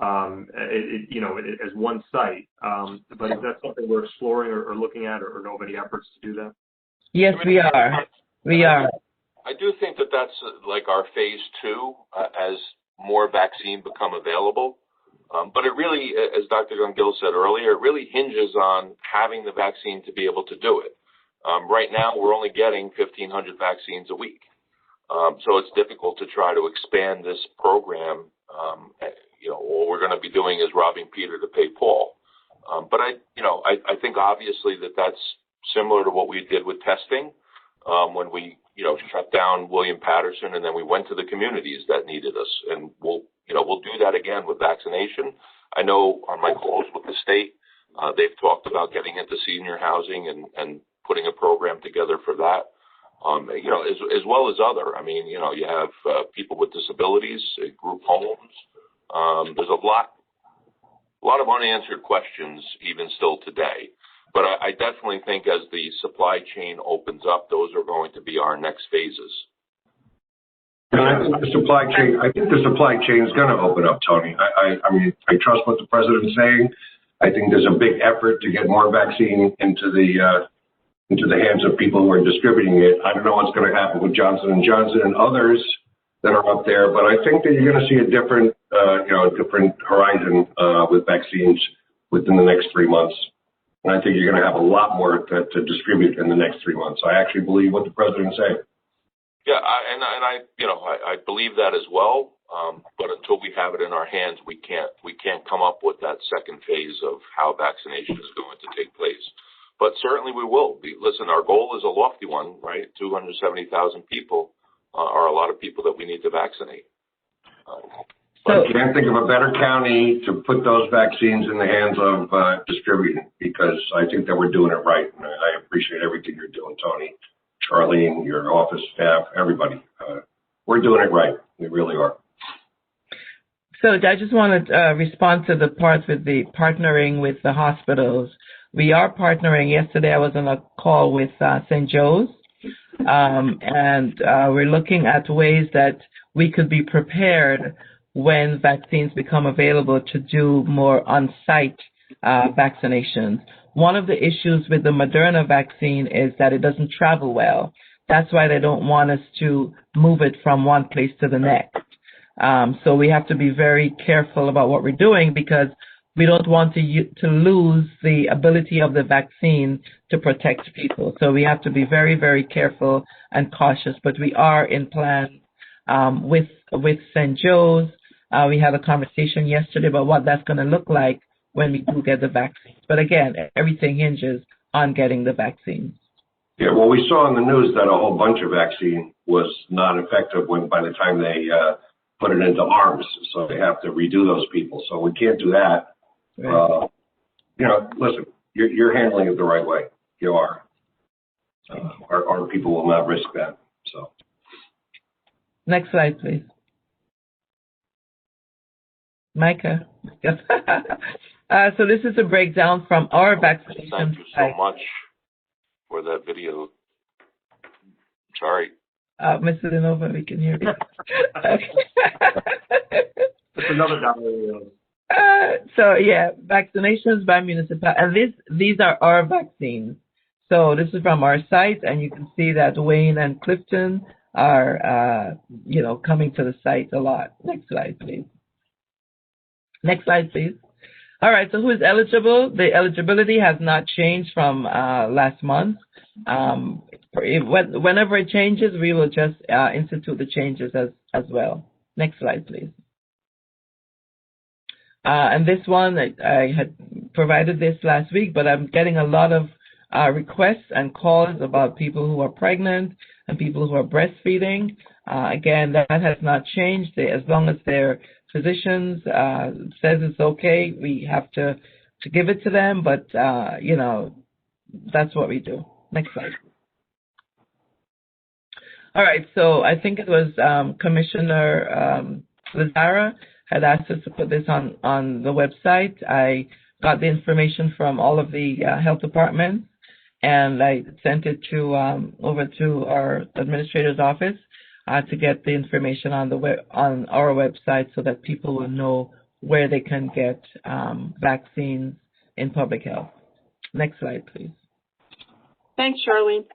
as one site. But is that something we're exploring or looking at, or know of any efforts to do that? Yes, we are. We are. I do think that that's like our phase 2 as more vaccine become available. But it really, as Dr. Gungill said earlier, it really hinges on having the vaccine to be able to do it. Right now, we're only getting 1,500 vaccines a week. So it's difficult to try to expand this program, all we're going to be doing is robbing Peter to pay Paul. But I think obviously that's similar to what we did with testing when we, shut down William Patterson, and then we went to the communities that needed us. And we'll do that again with vaccination. I know on my calls with the state, they've talked about getting into senior housing and putting a program together for that. As well as other. I mean, you have people with disabilities, group homes. There's a lot of unanswered questions even still today. But I definitely think as the supply chain opens up, those are going to be our next phases. And I think the supply chain is going to open up, Tony. I mean, I trust what the president's saying. I think there's a big effort to get more vaccine into the hands of people who are distributing it. I don't know what's going to happen with Johnson & Johnson and others that are up there, but I think that you're going to see a different horizon with vaccines within the next 3 months. And I think you're going to have a lot more to distribute in the next 3 months. I actually believe what the president's saying. Yeah, I believe that as well. But until we have it in our hands, we can't come up with that second phase of how vaccination is going to take place. But certainly we will. Listen, our goal is a lofty one, right? 270,000 people are a lot of people that we need to vaccinate. I can't think of a better county to put those vaccines in the hands of distributing, because I think that we're doing it right. And I appreciate everything you're doing, Tony, Charlene, your office staff, everybody. We're doing it right. We really are. So I just want to respond to the part with the partnering with the hospitals. We are partnering. Yesterday I was on a call with St. Joe's, and we're looking at ways that we could be prepared when vaccines become available to do more on-site vaccinations. One of the issues with the Moderna vaccine is that it doesn't travel well. That's why they don't want us to move it from one place to the next. So we have to be very careful about what we're doing, because we don't want to lose the ability of the vaccine to protect people. So we have to be very, very careful and cautious. But we are in plan with St. Joe's. We had a conversation yesterday about what that's going to look like when we do get the vaccines. But again, everything hinges on getting the vaccines. Yeah, well, we saw in the news that a whole bunch of vaccine was not effective by the time they put it into arms. So they have to redo those people. So we can't do that. Right. Listen, you're handling it the right way. You are. Our people will not risk that. So. Next slide, please. Micah. So this is a breakdown from our vaccination. Thank you so much for that video. Sorry. Mr. DeNova, we can hear you. That's another video. So yeah, vaccinations by municipality, and these are our vaccines. So this is from our site, and you can see that Wayne and Clifton are, coming to the site a lot. Next slide, please. Next slide, please. All right, so who is eligible? The eligibility has not changed from last month. Whenever it changes, we will just institute the changes as well. Next slide, please. And this one, I had provided this last week, but I'm getting a lot of requests and calls about people who are pregnant and people who are breastfeeding. Again, that has not changed. As long as their physicians says it's okay, we have to give it to them, but, that's what we do. Next slide. All right, so I think it was Commissioner Lazara had asked us to put this on the website. I got the information from all of the health departments, and I sent it to over to our administrator's office to get the information on our website so that people will know where they can get vaccines in public health. Next slide, please. Thanks, Charlene.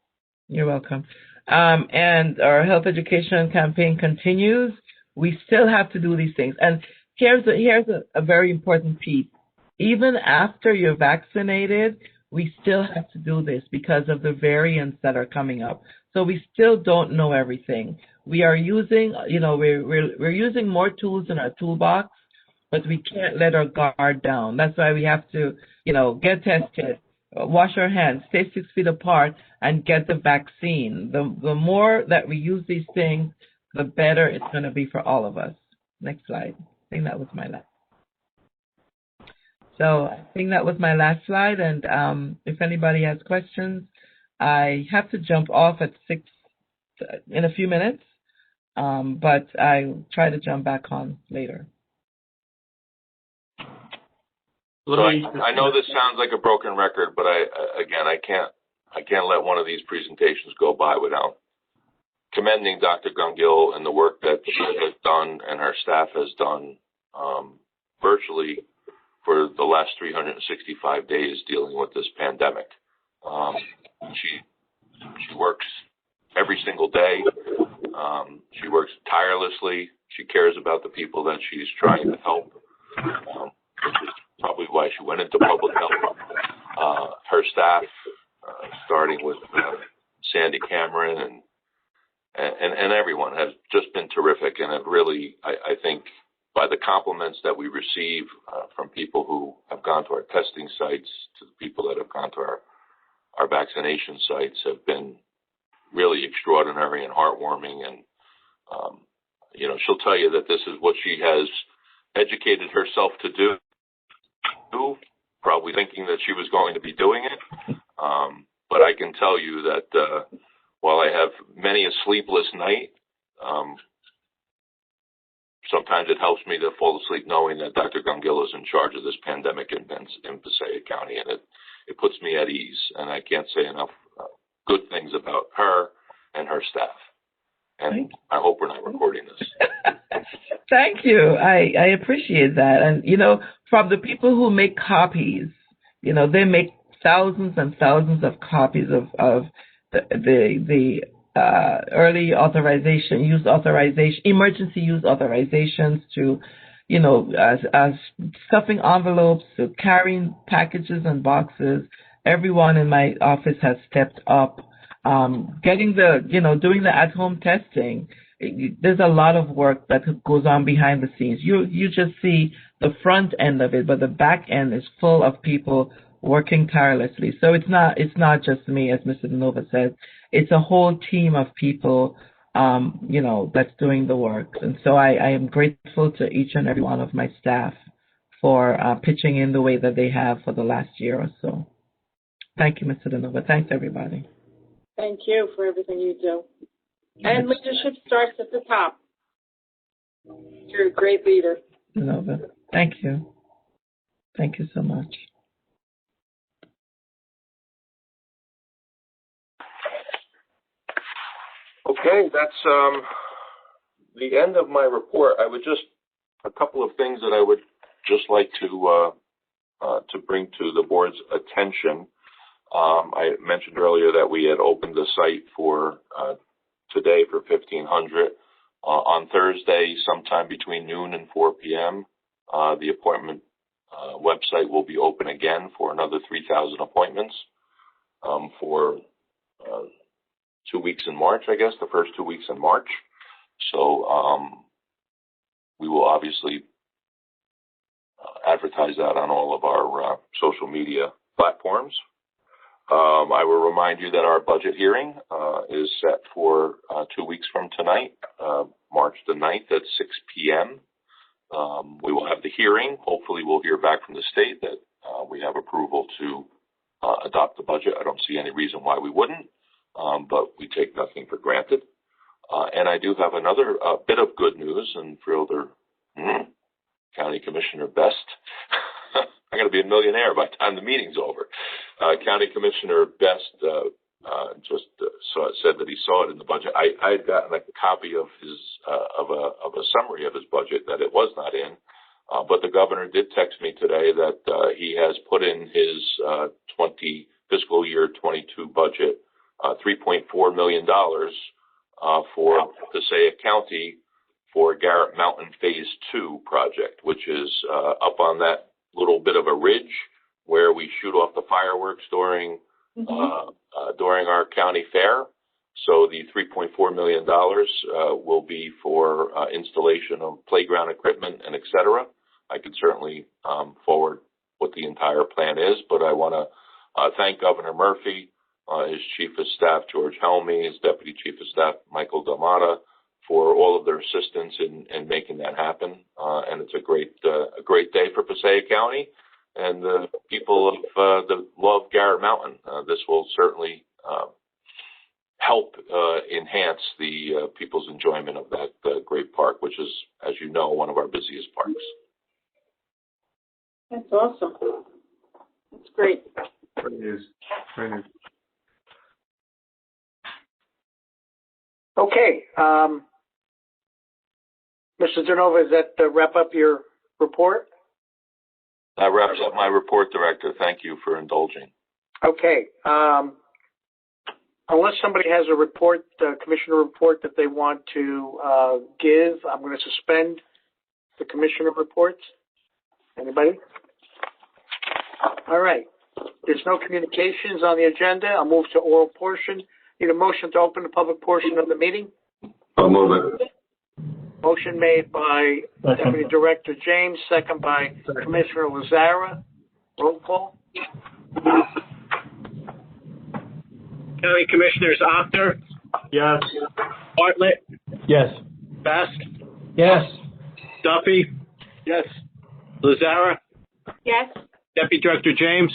You're welcome. And our health education campaign continues. We still have to do these things. And here's a very important piece. Even after you're vaccinated, we still have to do this because of the variants that are coming up. So we still don't know everything. We are using, we're using more tools in our toolbox, but we can't let our guard down. That's why we have to, get tested, wash our hands, stay 6 feet apart, and get the vaccine. The more that we use these things, the better it's going to be for all of us. Next slide. I think that was my last. So I think that was my last slide, and if anybody has questions, I have to jump off at 6 in a few minutes, but I'll try to jump back on later. So I know this sounds like a broken record, but I can't let one of these presentations go by without commending Dr. Gungil and the work that she has done and her staff has done virtually for the last 365 days dealing with this pandemic. She works every single day. She works tirelessly. She cares about the people that she's trying to help. Which is probably why she went into public health. Her staff, starting with Sandy Cameron and everyone, has just been terrific. And it really, I think, by the compliments that we receive from people who have gone to our testing sites, to the people that have gone to our vaccination sites, have been really extraordinary and heartwarming. And, she'll tell you that this is what she has educated herself to do, probably thinking that she was going to be doing it. But I can tell you that while I have many a sleepless night, sometimes it helps me to fall asleep knowing that Dr. Gungil is in charge of this pandemic in Passaic County, and it puts me at ease. And I can't say enough good things about her and her staff. And I hope we're not recording this. Thank you. I appreciate that. And, from the people who make copies, they make thousands and thousands of copies of the early authorization, emergency use authorizations, to, as stuffing envelopes, to carrying packages and boxes. Everyone in my office has stepped up. Doing the at-home testing. There's a lot of work that goes on behind the scenes. You just see the front end of it, but the back end is full of people working tirelessly. So it's not just me, as Mr. Nova said. It's a whole team of people, that's doing the work. And so I am grateful to each and every one of my staff for pitching in the way that they have for the last year or so. Thank you, Mr. Nova. Thanks, everybody. Thank you for everything you do. And leadership starts at the top. You're a great leader. Nova. Thank you. Thank you so much. Okay, that's the end of my report. A couple of things that I would just like to bring to the board's attention. I mentioned earlier that we had opened the site for today for 1,500. On Thursday, sometime between noon and 4 p.m., the appointment website will be open again for another 3,000 appointments for 2 weeks in March, I guess, the first 2 weeks in March. So we will obviously advertise that on all of our social media platforms. I will remind you that our budget hearing is set for 2 weeks from tonight, March the 9th at 6 p.m. We will have the hearing. Hopefully we'll hear back from the state that we have approval to adopt the budget. I don't see any reason why we wouldn't, but we take nothing for granted. And I do have another bit of good news, and Freeholder County Commissioner Best. I'm going to be a millionaire by the time the meeting's over. County Commissioner Best just said that he saw it in the budget. I had gotten a copy of his of a summary of his budget that it was not in, but the governor did text me today that he has put in his fiscal year 22 budget $3.4 million for Passaic County for Garrett Mountain Phase 2 project, which is up on that little bit of a ridge where we shoot off the fireworks during our county fair. So the $3.4 million will be for installation of playground equipment and et cetera. I could certainly forward what the entire plan is, but I want to thank Governor Murphy, his Chief of Staff, George Helmy, his Deputy Chief of Staff, Michael D'Amata, for all of their assistance in making that happen. And it's a great day for Passaic County and the people of the love Garrett Mountain. This will certainly help enhance the people's enjoyment of that great park, which is, as you know, one of our busiest parks. That's awesome. That's great. Great news. Great news. Okay. Mr. Genova, does that wrap up your report? That wraps up my report, Director. Thank you for indulging. Okay. Unless somebody has a report, commissioner report that they want to give, I'm going to suspend the commissioner reports. Anybody? All right. There's no communications on the agenda. I'll move to oral portion. Need a motion to open the public portion of the meeting? I'll move it. Motion made by Deputy Director James, second by Commissioner Lazzara. Roll call. County Commissioners Octor, Yes. Bartlett, Yes. Best, Yes. Duffy, Yes. Lazzara, Yes. Deputy Director James,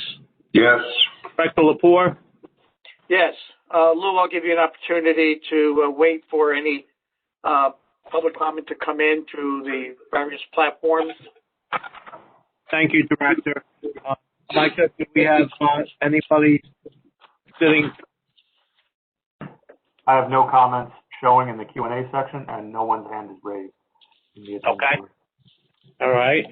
Yes. Director Lepore. Yes. Lou, I'll give you an opportunity to wait for any public comment to come in through the various platforms. Thank you, Director. Micah, do we have anybody sitting? I have no comments showing in the Q&A section, and no one's hand is raised. In the attendance Okay. board. All right.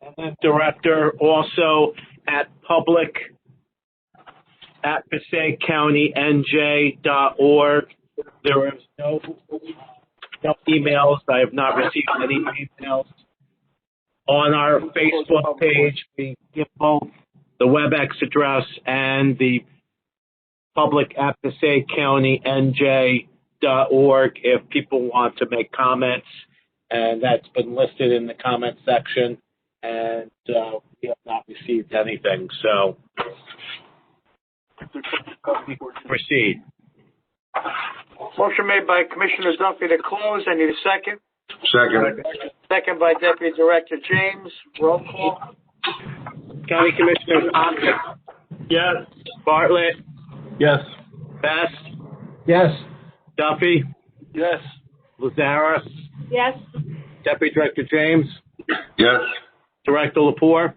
And then, Director, also at public@PassaiCCountyNJ.org. There is no emails. I have not received any emails. On our Facebook page, we give both the WebEx address and the public@PassaiCCountyNJ.org if people want to make comments, and that's been listed in the comment section, and we have not received anything, so proceed. Motion made by Commissioner Duffy to close. I need a second. Second. Second by Deputy Director James. Roll call. County Commissioners Octor, Yes. Bartlett, Yes. Best, Yes. Duffy, Yes. Lazzara, Yes. Deputy Director James, Yes. Director Lepore.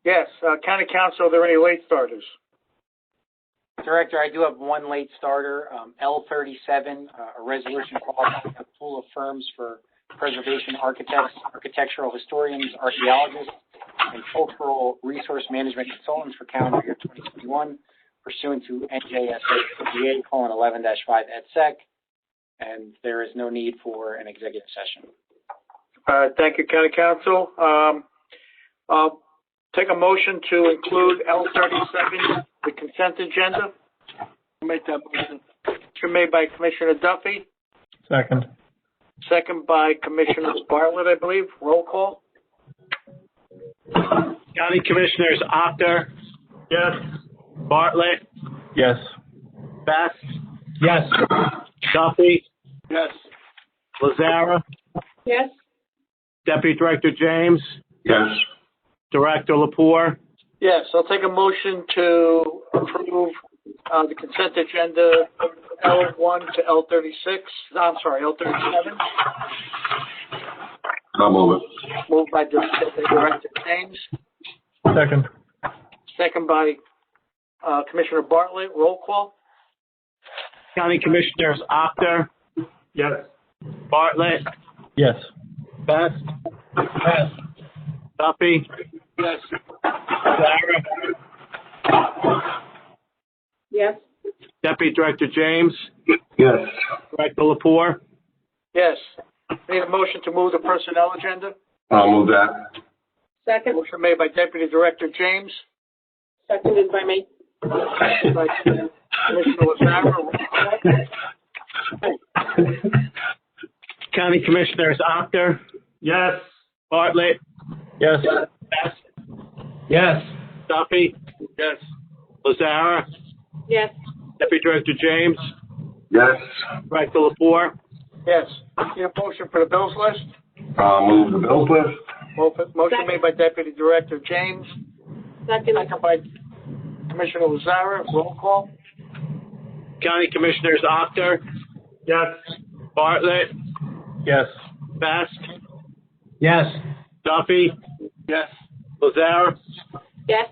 Yes. County Council, are there any late starters? Director, I do have one late starter, L37, a resolution qualifying a pool of firms for preservation architects, architectural historians, archaeologists, and cultural resource management consultants for calendar year 2021, pursuant to NJSA 58:11-5 et sec, and there is no need for an executive session. Thank you, County Council. I'll take a motion to include L37, the consent agenda. I'll make that motion. Motion made by Commissioner Duffy, Second. second by Commissioner Bartlett, I believe. Roll call. County Commissioners Octor, Yes. Bartlett, Yes. Best, Yes. Duffy, Yes. Lazzara, Yes. Deputy Director James, Yes. Director Lepore. Yes, I'll take a motion to approve the consent agenda L1 to L36. I'm sorry, L37. I'll move it. Moved by Director James. Second. Second by Commissioner Bartlett. Roll call. County Commissioners Octor, Yes. Bartlett, Yes. Best, Yes. Duffy, Yes. Sarah, Yes. Deputy Director James, Yes. Director Lepore. Yes. Need a motion to move the personnel agenda. I'll move that. Second. Motion made by Deputy Director James. Seconded by me. Seconded by Commissioner Lazzara. County Commissioners Octor, Yes. Bartlett, Yes. Best, Yes. Duffy, Yes. Lazara, Yes. Deputy Director James, Yes. Director Lapore. Yes. Need a motion for the bills list? Move the bills list. Motion made by Deputy Director James, Second. second by Commissioner Lazara. Roll call. County Commissioners Octor, Yes. Bartlett, Yes. Best, Yes. Duffy, Yes. Lazara, Yes.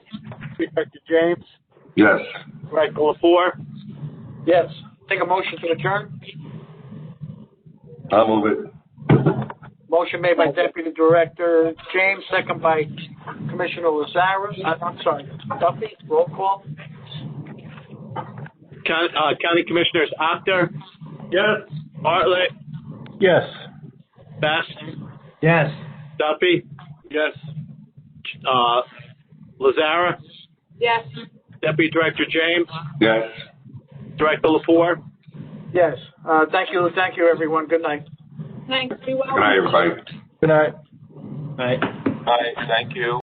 Deputy Director James, Yes. Director Lapore. Yes. Take a motion to adjourn. I'll move it. Motion made by Deputy Director James, second by Commissioner Lazara. I'm sorry, Duffy. Roll call. County Commissioners Octor, Yes. Bartlett, Yes. Best, Yes. Duffy, Yes. Lazara, Yes. Deputy Director James, Yes. Director Lapore. Yes. Thank you, everyone. Good night. Thanks. Be well. Good night, everybody. Good night. Right. Hi, thank you.